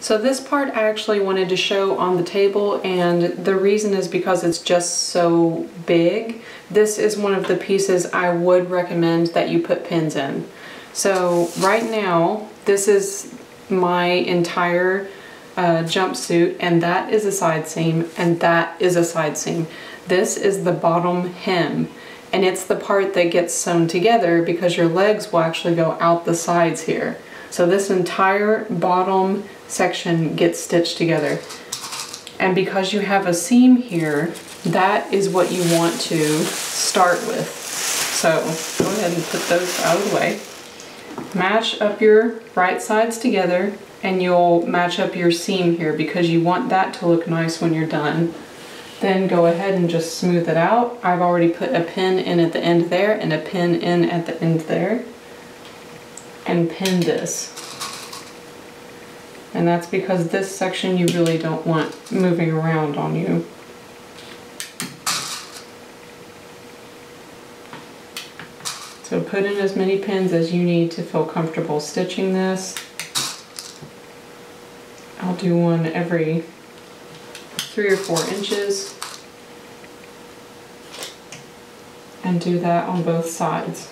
So this part I actually wanted to show on the table, and the reason is because it's just so big. This is one of the pieces I would recommend that you put pins in. So right now, this is my entire jumpsuit, and that is a side seam, and that is a side seam. This is the bottom hem, and it's the part that gets sewn together because your legs will actually go out the sides here. So this entire bottom section gets stitched together. And because you have a seam here, that is what you want to start with. So go ahead and put those out of the way. Match up your right sides together, and you'll match up your seam here because you want that to look nice when you're done. Then go ahead and just smooth it out. I've already put a pin in at the end there and a pin in at the end there. And pin this. And that's because this section you really don't want moving around on you. So put in as many pins as you need to feel comfortable stitching this. I'll do one every 3 or 4 inches. And do that on both sides.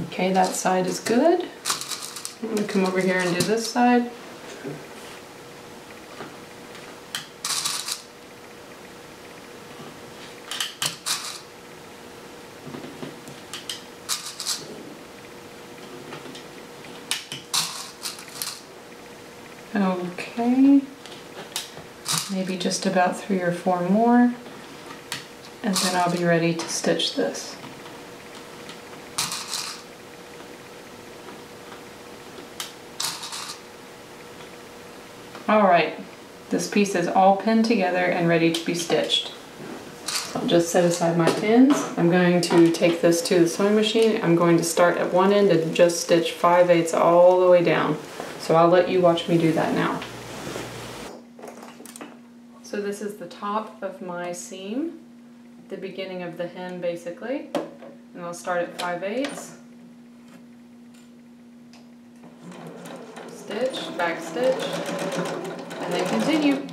Okay, that side is good. I'm going to come over here and do this side. Okay, maybe just about 3 or 4 more, and then I'll be ready to stitch this. Alright, this piece is all pinned together and ready to be stitched. So I'll just set aside my pins. I'm going to take this to the sewing machine. I'm going to start at one end and just stitch 5/8 all the way down. So I'll let you watch me do that now. So this is the top of my seam, the beginning of the hem basically. And I'll start at 5/8. Stitch, back stitch, and then continue.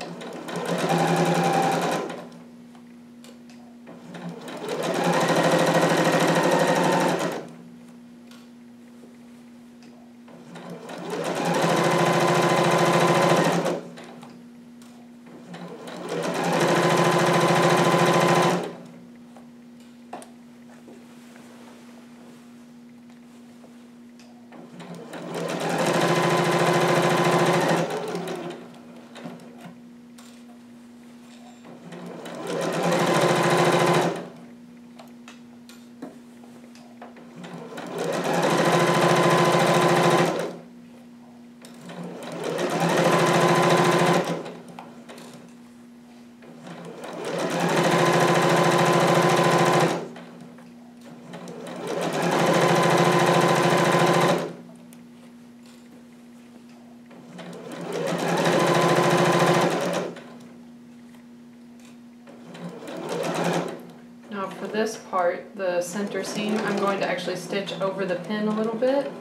This part, the center seam, I'm going to actually stitch over the pin a little bit,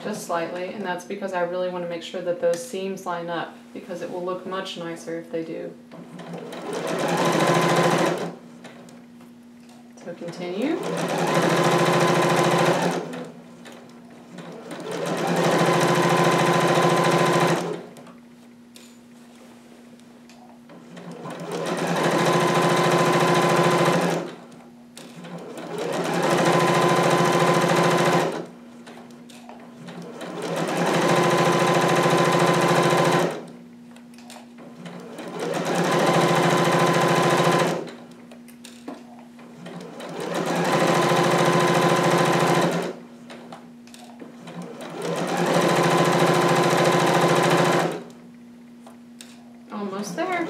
just slightly, and that's because I really want to make sure that those seams line up, because it will look much nicer if they do. So continue. Almost there.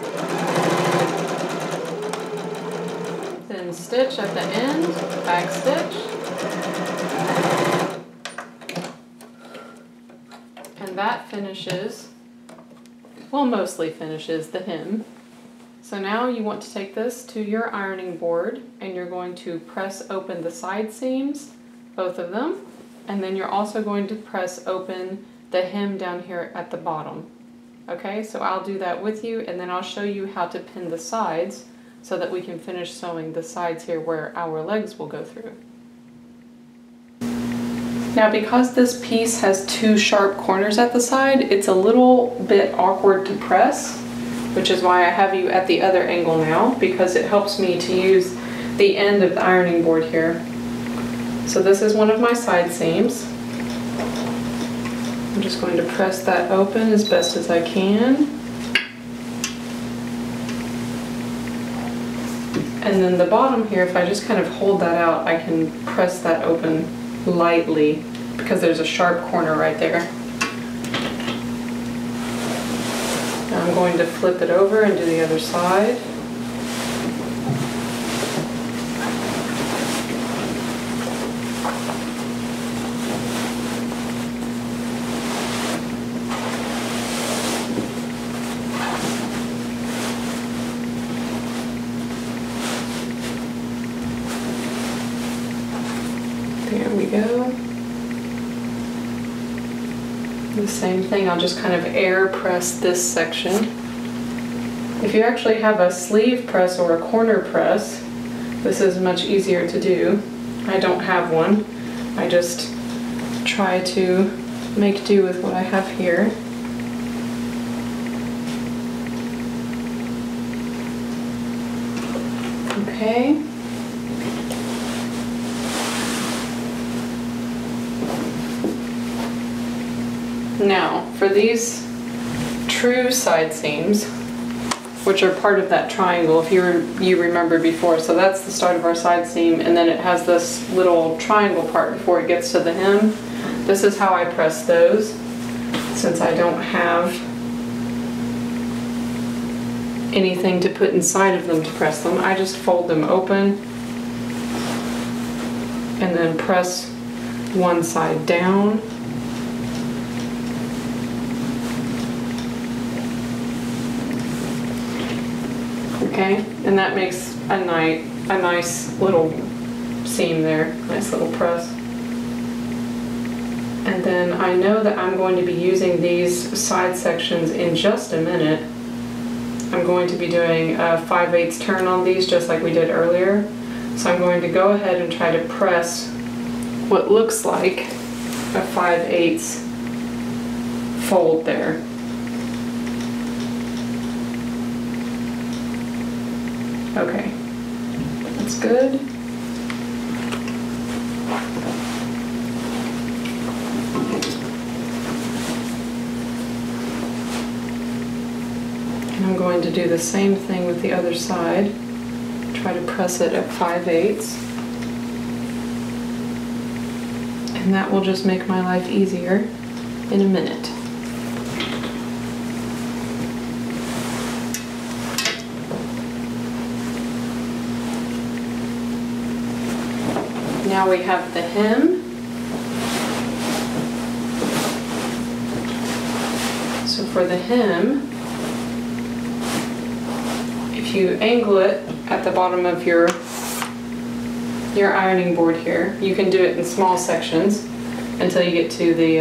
Then stitch at the end, back stitch, and that finishes, well, mostly finishes the hem. So now you want to take this to your ironing board and you're going to press open the side seams, both of them, and then you're also going to press open the hem down here at the bottom. Okay, so I'll do that with you and then I'll show you how to pin the sides so that we can finish sewing the sides here where our legs will go through. Now because this piece has two sharp corners at the side, it's a little bit awkward to press, which is why I have you at the other angle now, because it helps me to use the end of the ironing board here. So this is one of my side seams. I'm just going to press that open as best as I can. And then the bottom here, if I just kind of hold that out, I can press that open lightly because there's a sharp corner right there. Now I'm going to flip it over and do the other side. There we go. The same thing, I'll just kind of air press this section. If you actually have a sleeve press or a corner press, this is much easier to do. I don't have one. I just try to make do with what I have here. Okay. Now, for these true side seams, which are part of that triangle, if you remember before, so that's the start of our side seam, and then it has this little triangle part before it gets to the hem. This is how I press those, since I don't have anything to put inside of them to press them. I just fold them open and then press one side down. Okay, and that makes a nice little seam there, nice little press. And then I know that I'm going to be using these side sections in just a minute. I'm going to be doing a 5/8 turn on these just like we did earlier. So I'm going to go ahead and try to press what looks like a 5/8 fold there. Okay, that's good. And I'm going to do the same thing with the other side. Try to press it at 5/8. And that will just make my life easier in a minute. Now we have the hem. So for the hem, if you angle it at the bottom of your ironing board here, you can do it in small sections until you get to the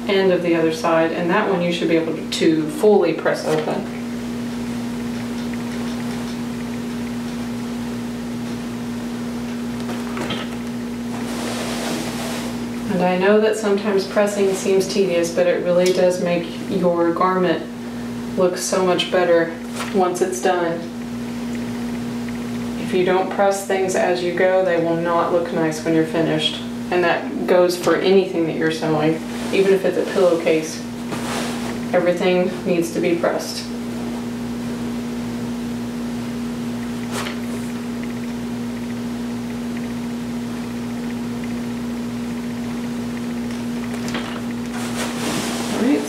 end of the other side, and that one you should be able to fully press open. And I know that sometimes pressing seems tedious, but it really does make your garment look so much better once it's done. If you don't press things as you go, they will not look nice when you're finished. And that goes for anything that you're sewing, even if it's a pillowcase. Everything needs to be pressed.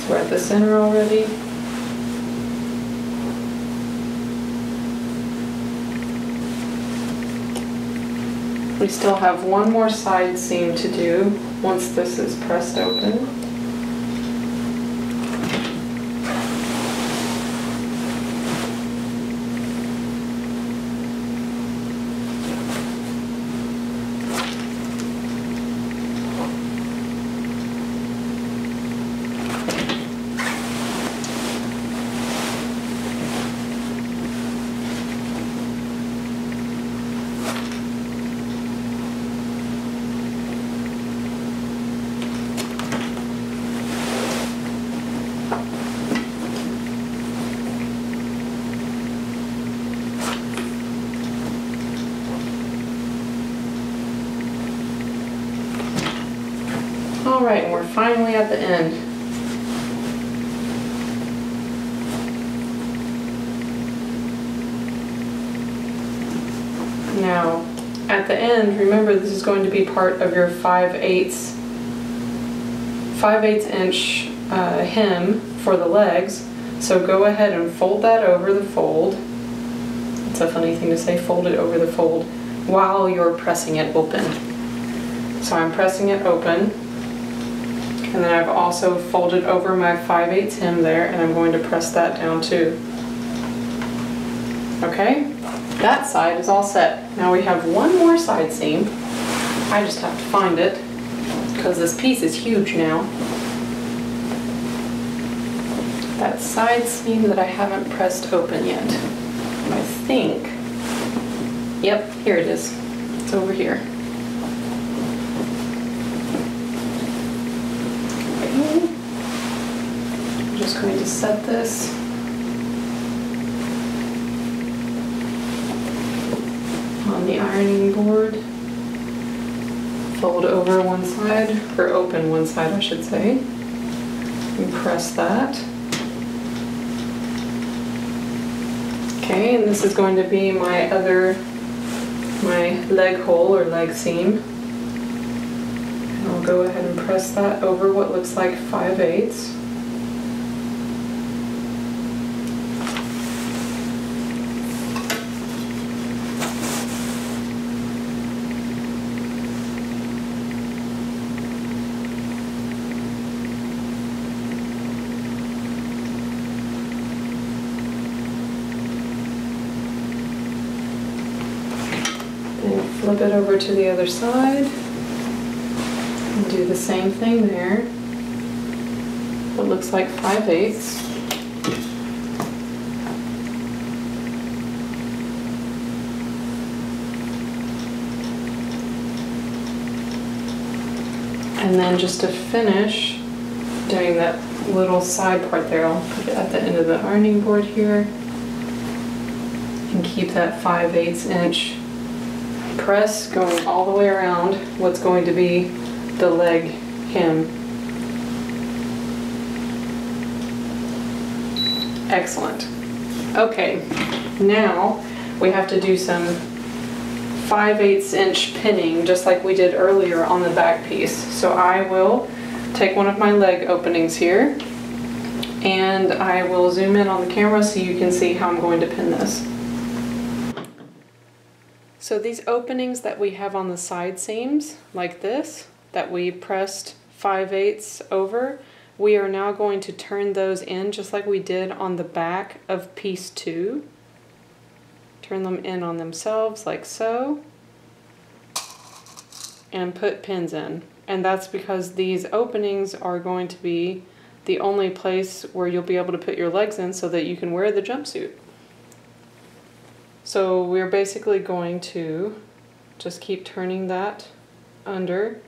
We're at the center already. We still have one more side seam to do once this is pressed open. finally at the end. Now, at the end, remember this is going to be part of your 5/8 inch hem for the legs. So go ahead and fold that over the fold. It's a funny thing to say, fold it over the fold, while you're pressing it open. So I'm pressing it open, and then I've also folded over my 5/8 hem there, and I'm going to press that down too. Okay, that side is all set. Now we have one more side seam. I just have to find it, because this piece is huge now. That side seam that I haven't pressed open yet. I think, yep, here it is. It's over here. Okay. I'm just going to set this on the ironing board. Fold over one side, or open one side I should say, and press that. Okay, and this is going to be my leg hole or leg seam. And I'll go ahead and press that over what looks like 5/8. Flip it over to the other side and do the same thing there. It looks like 5/8. And then just to finish doing that little side part there, I'll put it at the end of the ironing board here and keep that 5/8 inch press going all the way around what's going to be the leg hem. Excellent. Okay, now we have to do some 5/8 inch pinning just like we did earlier on the back piece. So I will take one of my leg openings here and I will zoom in on the camera so you can see how I'm going to pin this. So these openings that we have on the side seams, like this, that we pressed 5/8 over, we are now going to turn those in just like we did on the back of piece 2. Turn them in on themselves like so, and put pins in. And that's because these openings are going to be the only place where you'll be able to put your legs in so that you can wear the jumpsuit. So we're basically going to just keep turning that under,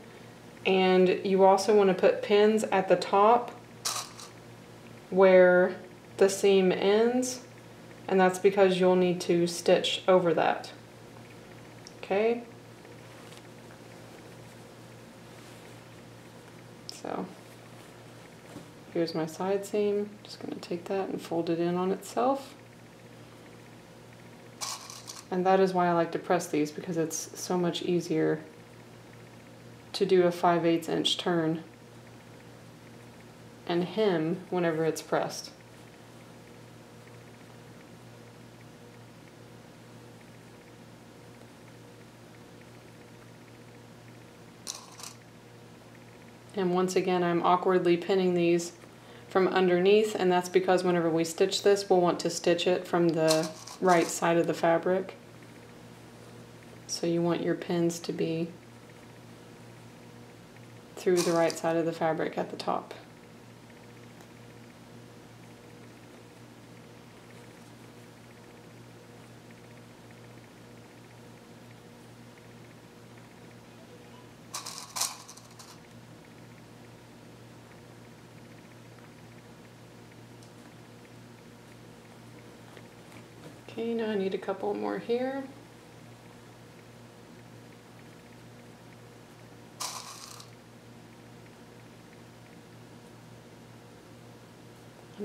and you also want to put pins at the top where the seam ends, and that's because you'll need to stitch over that. Okay? So here's my side seam. Just going to take that and fold it in on itself. And that is why I like to press these, because it's so much easier to do a 5/8 inch turn and hem whenever it's pressed. And once again, I'm awkwardly pinning these from underneath, and that's because whenever we stitch this, we'll want to stitch it from the right side of the fabric. So you want your pins to be through the right side of the fabric at the top. Okay, now I need a couple more here.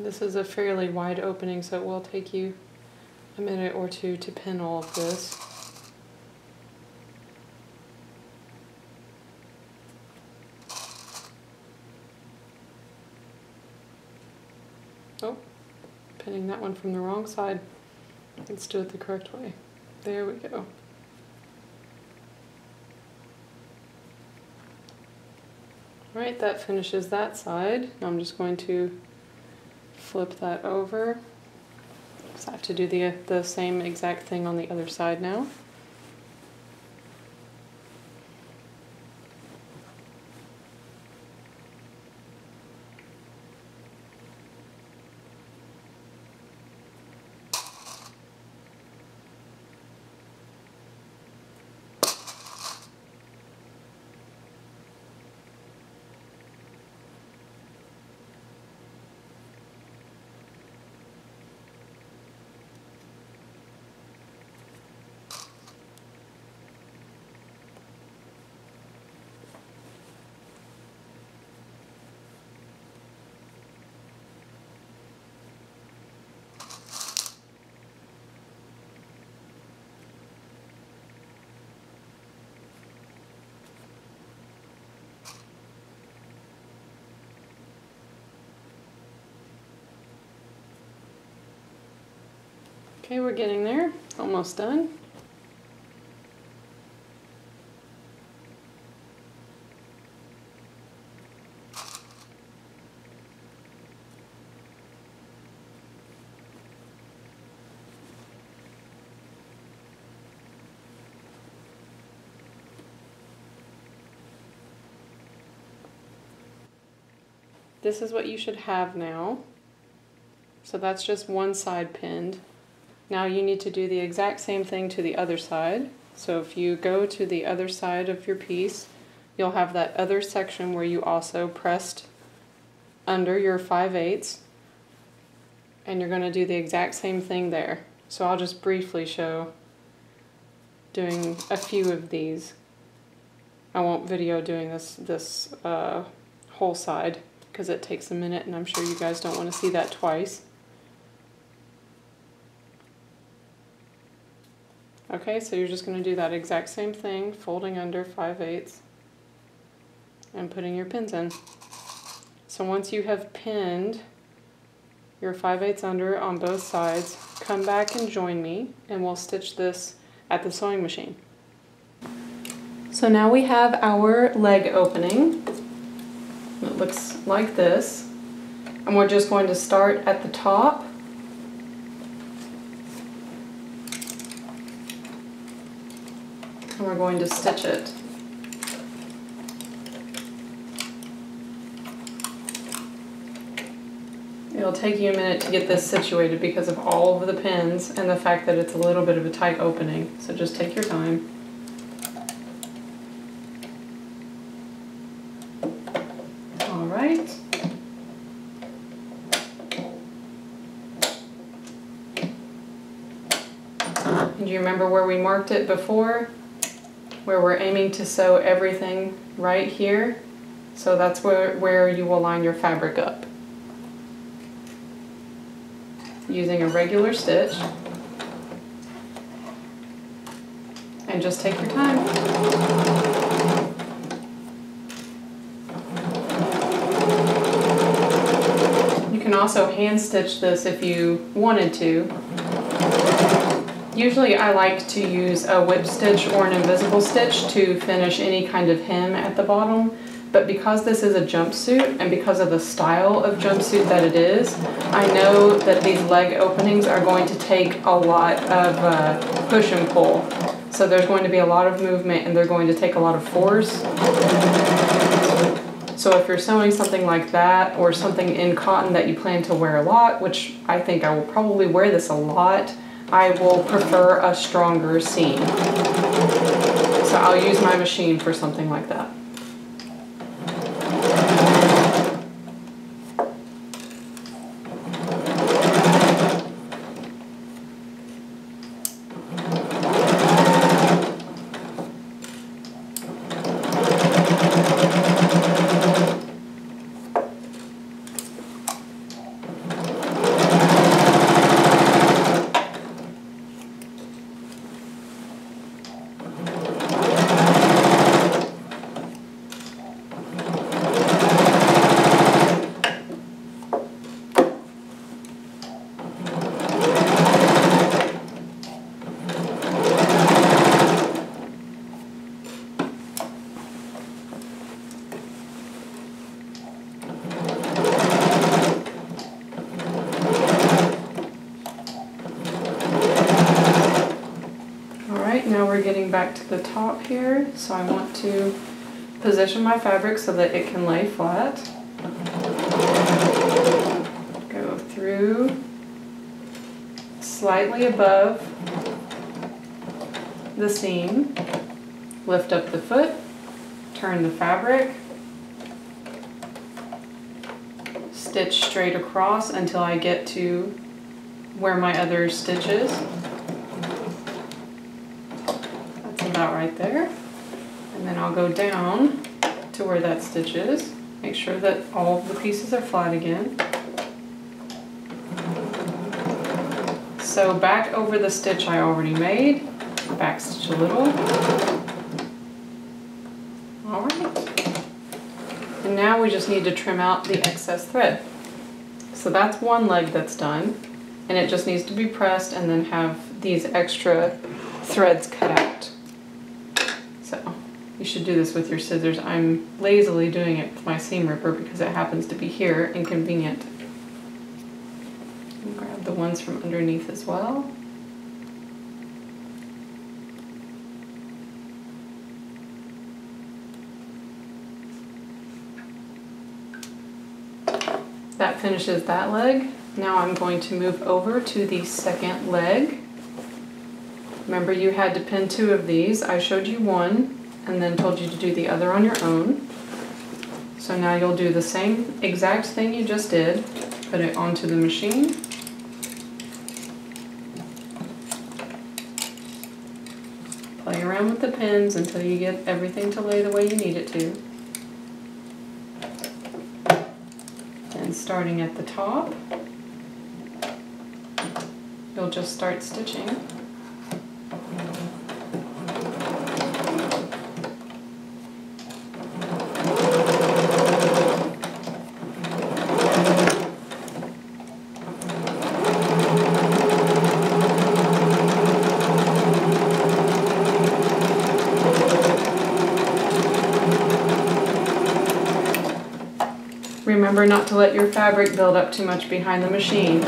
This is a fairly wide opening, so it will take you a minute or two to pin all of this. Oh, pinning that one from the wrong side. Let's do it the correct way. There we go. Alright, that finishes that side. Now I'm just going to flip that over. So I have to do the same exact thing on the other side now. Okay, we're getting there. Almost done. This is what you should have now. So that's just one side pinned. Now you need to do the exact same thing to the other side. So if you go to the other side of your piece, you'll have that other section where you also pressed under your 5/8, and you're going to do the exact same thing there. So I'll just briefly show doing a few of these. I won't video doing this whole side because it takes a minute, and I'm sure you guys don't want to see that twice. Okay, so you're just going to do that exact same thing, folding under 5/8 and putting your pins in. So once you have pinned your 5/8 under on both sides, come back and join me and we'll stitch this at the sewing machine. So now we have our leg opening. It looks like this. And we're just going to start at the top. And we're going to stitch it. It'll take you a minute to get this situated because of all of the pins and the fact that it's a little bit of a tight opening. So just take your time. All right. And do you remember where we marked it before? Where we're aiming to sew everything right here. So that's where you will line your fabric up. Using a regular stitch. And just take your time. You can also hand stitch this if you wanted to. Usually I like to use a whip stitch or an invisible stitch to finish any kind of hem at the bottom, but because this is a jumpsuit and because of the style of jumpsuit that it is, I know that these leg openings are going to take a lot of push and pull. So there's going to be a lot of movement and they're going to take a lot of force. So if you're sewing something like that or something in cotton that you plan to wear a lot, which I think I will probably wear this a lot, I will prefer a stronger seam. So I'll use my machine for something like that. Alright, now we're getting back to the top here, so I want to position my fabric so that it can lay flat. Go through slightly above the seam, lift up the foot, turn the fabric, stitch straight across until I get to where my other stitch is. That's about right there. And then I'll go down to where that stitch is. Make sure that all of the pieces are flat again. So back over the stitch I already made, back stitch a little. Alright. And now we just need to trim out the excess thread. So that's one leg that's done, and it just needs to be pressed and then have these extra threads cut out. So you should do this with your scissors. I'm lazily doing it with my seam ripper because it happens to be here and convenient. And grab the ones from underneath as well. That finishes that leg. Now I'm going to move over to the second leg. Remember, you had to pin 2 of these. I showed you one and then told you to do the other on your own. So now you'll do the same exact thing you just did. Put it onto the machine. Play around with the pins until you get everything to lay the way you need it to. And starting at the top, you'll just start stitching. Remember not to let your fabric build up too much behind the machine.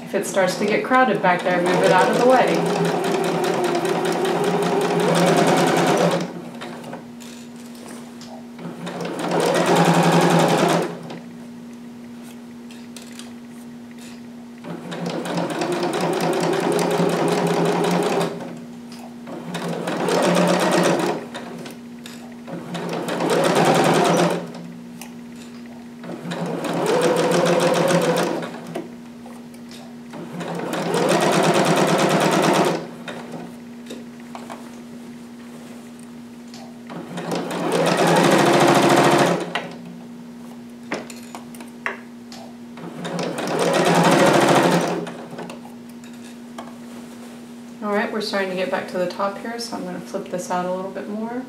If it starts to get crowded back there, move it out of the way. Alright, we're starting to get back to the top here, so I'm going to flip this out a little bit more.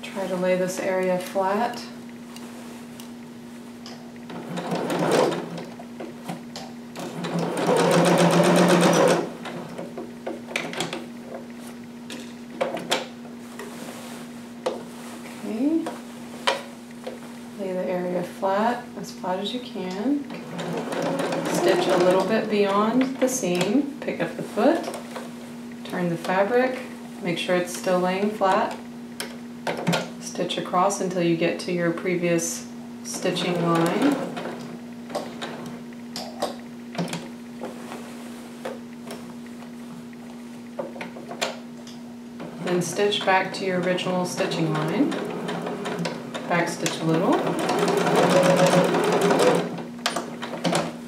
Try to lay this area flat. As flat as you can. Stitch a little bit beyond the seam, pick up the foot, turn the fabric, make sure it's still laying flat, stitch across until you get to your previous stitching line. Then stitch back to your original stitching line. Back stitch a little.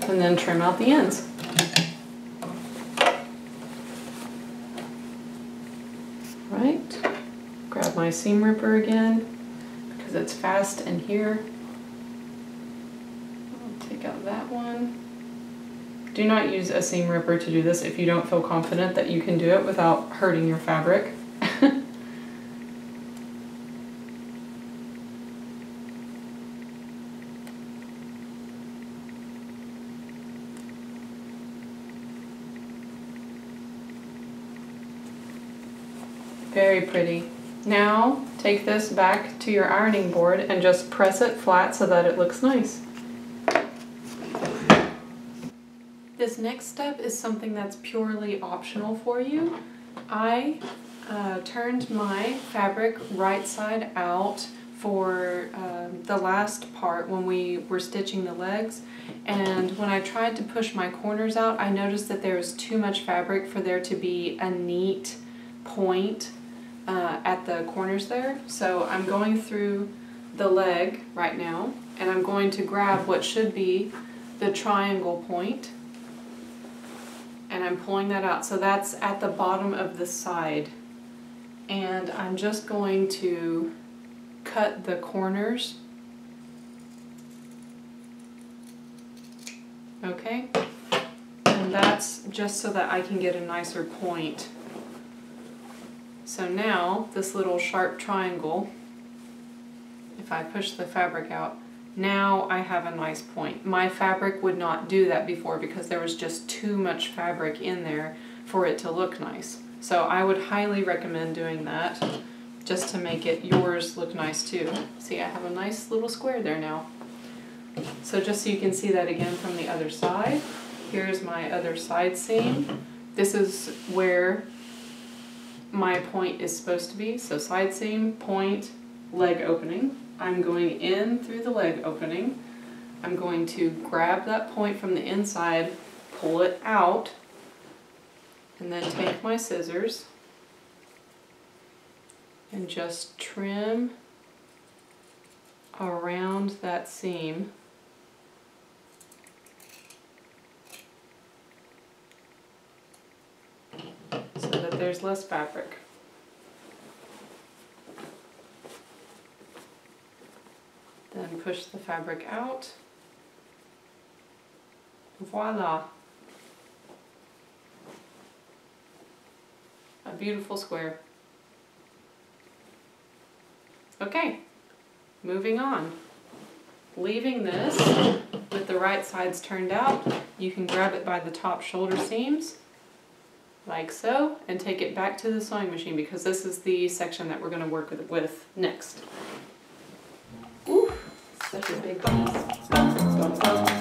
And then trim out the ends. Right. Grab my seam ripper again because it's fast in here. I'll take out that one. Do not use a seam ripper to do this if you don't feel confident that you can do it without hurting your fabric. Very pretty. Now take this back to your ironing board and just press it flat so that it looks nice. This next step is something that's purely optional for you. I turned my fabric right side out for the last part when we were stitching the legs, and when I tried to push my corners out, I noticed that there was too much fabric for there to be a neat point at the corners there. So I'm going through the leg right now, and I'm going to grab what should be the triangle point, and I'm pulling that out. So that's at the bottom of the side, and I'm just going to cut the corners. Okay, and that's just so that I can get a nicer point. So now this little sharp triangle, if I push the fabric out, now I have a nice point. My fabric would not do that before because there was just too much fabric in there for it to look nice. So I would highly recommend doing that just to make yours look nice too. See, I have a nice little square there now. So just so you can see that again from the other side, here's my other side seam. This is where my point is supposed to be. So side seam, point, leg opening. I'm going in through the leg opening. I'm going to grab that point from the inside, pull it out, and then take my scissors and just trim around that seam so that there's less fabric. Then push the fabric out. Voila! A beautiful square. Okay, moving on. Leaving this with the right sides turned out, you can grab it by the top shoulder seams, like so, and take it back to the sewing machine because this is the section that we're going to work with next. Ooh, such a big piece.